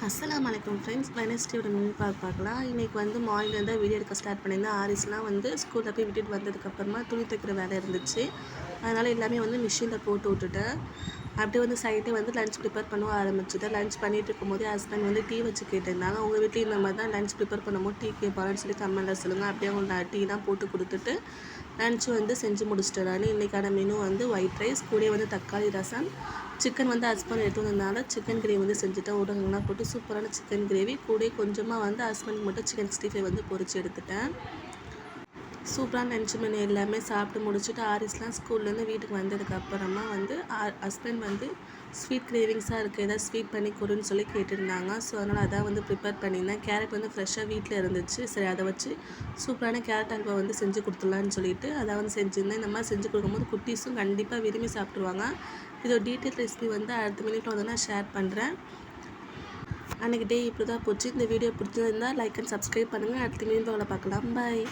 அஸ்ஸலாமு அலைக்கும் friends. வெனஸ்டேயோட menu பார்க்கலாம். இன்றைக்கி வந்து மார்னிங்லேருந்து வீடியோ எடுக்க ஸ்டார்ட் பண்ணியிருந்தேன். ஆரிஸ்லாம் வந்து ஸ்கூலில் போய் விட்டுட்டு வந்ததுக்கப்புறமா துணி தைக்கிற வேலை இருந்துச்சு. அதனால் எல்லாமே வந்து மிஷினில் போட்டு விட்டுட்டேன். அப்படியே வந்து சைட்டே வந்து லஞ்ச் ப்ரிப்பேர் பண்ண ஆரம்பிச்சுட்டேன். லஞ்ச் பண்ணிகிட்டு இருக்கும்போதே ஹஸ்பண்ட் வந்து டீ வச்சு கேட்டிருந்தாங்க. உங்கள் வீட்டில் இந்த மாதிரி தான் லஞ்ச் ப்ரிப்பேர் பண்ணும்போது டீ கேட்பாங்கன்னு சொல்லி கமெண்ட்டில் சொல்லுங்கள். அப்படியே அவங்க டீ தான் போட்டு கொடுத்துட்டு லன்ச் வந்து செஞ்சு முடிச்சிட்டேன். நான் இன்றைக்கான மெனு வந்து ஒயிட் ரைஸ், கூட வந்து தக்காளி ரசம், சிக்கன் வந்து ஹஸ்பண்ட் எடுத்து வந்ததுனால சிக்கன் கிரேவி வந்து செஞ்சுட்டேன். உருளைலாம் போட்டு சூப்பரான சிக்கன் கிரேவி, கூட கொஞ்சமாக வந்து ஹஸ்பண்ட் மட்டும் சிக்கன் 65 வந்து பொரிச்சு எடுத்துட்டேன். சூப்பரான லன்ச் மெனு எல்லாமே சாப்பிட்டு முடிச்சுட்டு ஆரிஸ்லாம் ஸ்கூல்லேருந்து வீட்டுக்கு வந்ததுக்கப்புறமா வந்து ஹஸ்பண்ட் வந்து ஸ்வீட் கிரேவிங்ஸாக இருக்குது, ஏதாவது ஸ்வீட் பண்ணி கொடுன்னு சொல்லி கேட்டிருந்தாங்க. ஸோ அதனால் அதான் வந்து ப்ரிப்பேர் பண்ணியிருந்தேன். கேரட் வந்து ஃப்ரெஷ்ஷாக வீட்டில் இருந்துச்சு. சரி, அதை வச்சு சூப்பரான கேரட் அல்வா வந்து செஞ்சு கொடுத்துடலான்னு சொல்லிட்டு அதை வந்து செஞ்சுருந்தேன். இந்த மாதிரி செஞ்சு கொடுக்கும்போது குட்டீஸும் கண்டிப்பாக விரும்பி சாப்பிட்ருவாங்க. இதோட டீட்டெயில் ரெசிபி வந்து அடுத்த மினிட்ல வந்து நான் ஷேர் பண்ணுறேன். அன்றைக்கி டே இப்படி தான் போச்சு. இந்த வீடியோ பிடிச்சிருந்தால் லைக் அண்ட் சப்ஸ்கிரைப் பண்ணுங்கள். அடுத்த மினிட்ல பார்க்கலாம். பாய்.